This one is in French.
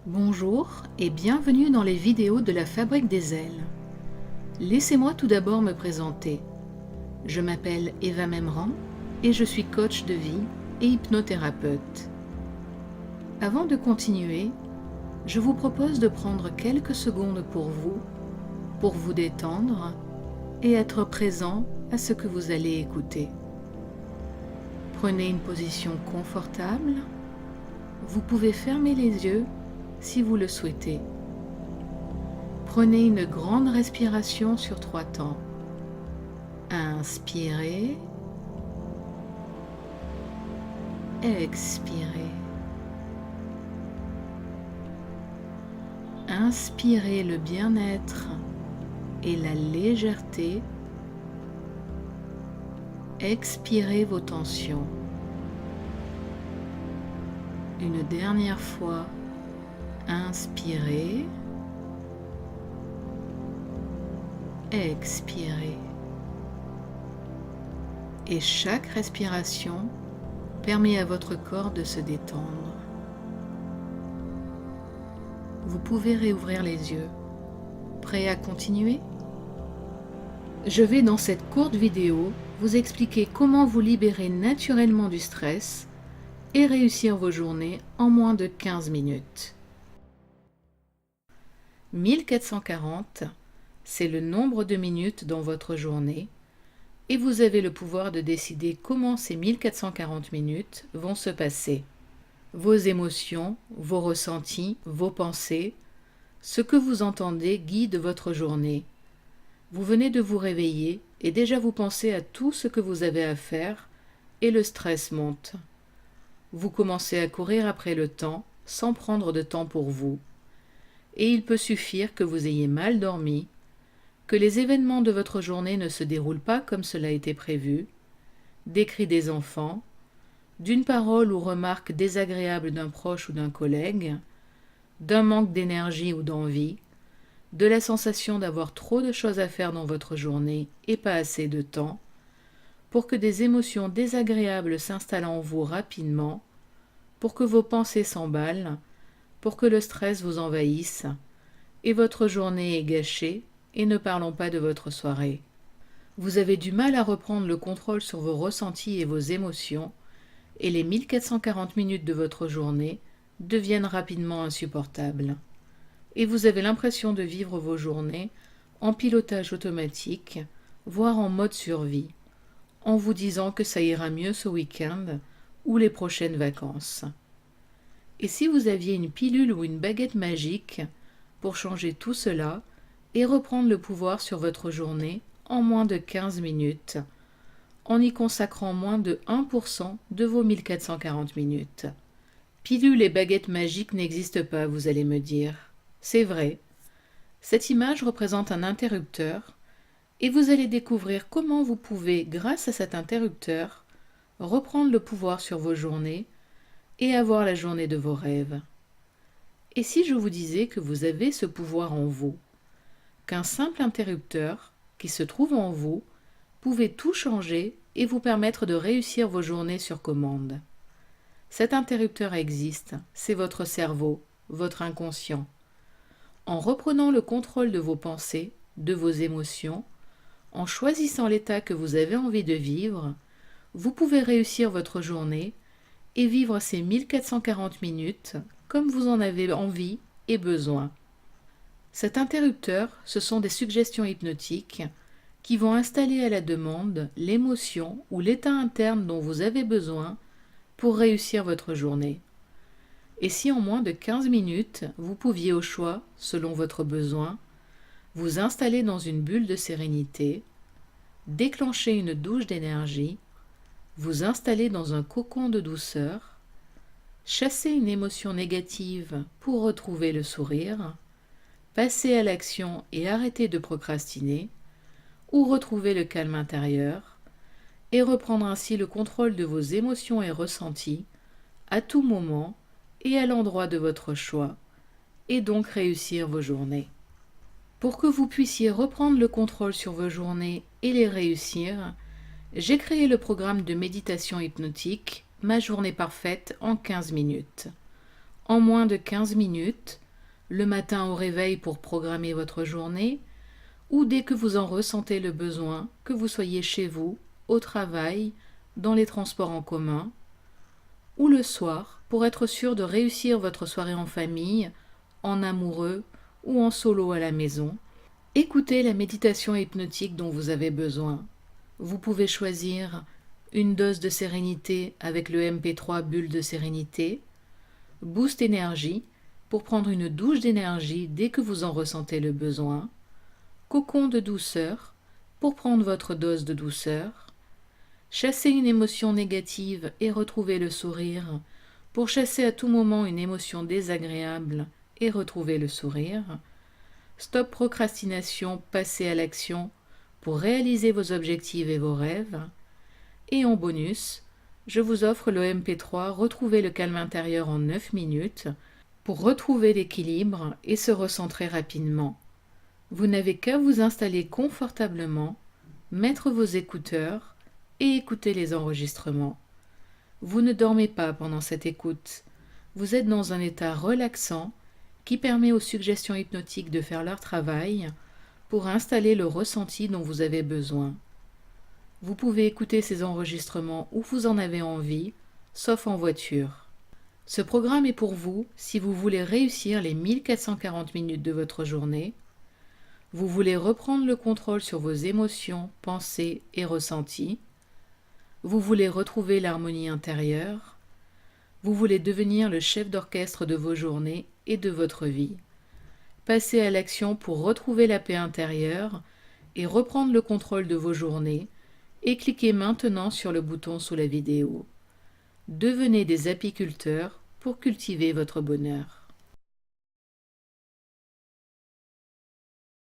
Bonjour et bienvenue dans les vidéos de la Fabrique des ailes. Laissez-moi tout d'abord me présenter. Je m'appelle Eva Memran et je suis coach de vie et hypnothérapeute. Avant de continuer, je vous propose de prendre quelques secondes pour vous détendre et être présent à ce que vous allez écouter. Prenez une position confortable. Vous pouvez fermer les yeux si vous le souhaitez. Prenez une grande respiration sur 3 temps. Inspirez. Expirez. Inspirez le bien-être et la légèreté. Expirez vos tensions. Une dernière fois. Inspirez, expirez. Et chaque respiration permet à votre corps de se détendre. Vous pouvez réouvrir les yeux. Prêt à continuer? Je vais dans cette courte vidéo vous expliquer comment vous libérer naturellement du stress et réussir vos journées en moins de 15 minutes. 1440, c'est le nombre de minutes dans votre journée et vous avez le pouvoir de décider comment ces 1440 minutes vont se passer. Vos émotions, vos ressentis, vos pensées, ce que vous entendez guide votre journée. Vous venez de vous réveiller et déjà vous pensez à tout ce que vous avez à faire et le stress monte. Vous commencez à courir après le temps sans prendre de temps pour vous. Et il peut suffire que vous ayez mal dormi, que les événements de votre journée ne se déroulent pas comme cela a été prévu, des cris des enfants, d'une parole ou remarque désagréable d'un proche ou d'un collègue, d'un manque d'énergie ou d'envie, de la sensation d'avoir trop de choses à faire dans votre journée et pas assez de temps, pour que des émotions désagréables s'installent en vous rapidement, pour que vos pensées s'emballent, pour que le stress vous envahisse, et votre journée est gâchée, et ne parlons pas de votre soirée. Vous avez du mal à reprendre le contrôle sur vos ressentis et vos émotions, et les 1440 minutes de votre journée deviennent rapidement insupportables. Et vous avez l'impression de vivre vos journées en pilotage automatique, voire en mode survie, en vous disant que ça ira mieux ce week-end ou les prochaines vacances. Et si vous aviez une pilule ou une baguette magique pour changer tout cela et reprendre le pouvoir sur votre journée en moins de 15 minutes, en y consacrant moins de 1% de vos 1440 minutes. Pilule et baguette magique n'existent pas, vous allez me dire. C'est vrai. Cette image représente un interrupteur et vous allez découvrir comment vous pouvez, grâce à cet interrupteur, reprendre le pouvoir sur vos journées et avoir la journée de vos rêves. Et si je vous disais que vous avez ce pouvoir en vous, qu'un simple interrupteur qui se trouve en vous pouvait tout changer et vous permettre de réussir vos journées sur commande? Cet interrupteur existe, c'est votre cerveau, votre inconscient. En reprenant le contrôle de vos pensées, de vos émotions, en choisissant l'état que vous avez envie de vivre, vous pouvez réussir votre journée et vivre ces 1440 minutes comme vous en avez envie et besoin. Cet interrupteur, ce sont des suggestions hypnotiques qui vont installer à la demande l'émotion ou l'état interne dont vous avez besoin pour réussir votre journée. Et si en moins de 15 minutes, vous pouviez au choix, selon votre besoin, vous installer dans une bulle de sérénité, déclencher une douche d'énergie, vous installer dans un cocon de douceur, chasser une émotion négative pour retrouver le sourire, passer à l'action et arrêter de procrastiner, ou retrouver le calme intérieur, et reprendre ainsi le contrôle de vos émotions et ressentis à tout moment et à l'endroit de votre choix, et donc réussir vos journées. Pour que vous puissiez reprendre le contrôle sur vos journées et les réussir, j'ai créé le programme de méditation hypnotique « Ma journée parfaite en 15 minutes ». en moins de 15 minutes, le matin au réveil pour programmer votre journée, ou dès que vous en ressentez le besoin, que vous soyez chez vous, au travail, dans les transports en commun, ou le soir pour être sûr de réussir votre soirée en famille, en amoureux ou en solo à la maison. Écoutez la méditation hypnotique dont vous avez besoin. Vous pouvez choisir une dose de sérénité avec le MP3 Bulle de sérénité, Boost énergie pour prendre une douche d'énergie dès que vous en ressentez le besoin, Cocon de douceur pour prendre votre dose de douceur, chasser une émotion négative et retrouver le sourire pour chasser à tout moment une émotion désagréable et retrouver le sourire, Stop procrastination, passer à l'action pour réaliser vos objectifs et vos rêves. Et en bonus, je vous offre le MP3 Retrouver le calme intérieur en 9 minutes pour retrouver l'équilibre et se recentrer rapidement. Vous n'avez qu'à vous installer confortablement, mettre vos écouteurs et écouter les enregistrements. Vous ne dormez pas pendant cette écoute. Vous êtes dans un état relaxant qui permet aux suggestions hypnotiques de faire leur travail pour installer le ressenti dont vous avez besoin. Vous pouvez écouter ces enregistrements où vous en avez envie, sauf en voiture. Ce programme est pour vous si vous voulez réussir les 1440 minutes de votre journée, vous voulez reprendre le contrôle sur vos émotions, pensées et ressentis, vous voulez retrouver l'harmonie intérieure, vous voulez devenir le chef d'orchestre de vos journées et de votre vie. Passez à l'action pour retrouver la paix intérieure et reprendre le contrôle de vos journées et cliquez maintenant sur le bouton sous la vidéo. Devenez des apiculteurs pour cultiver votre bonheur.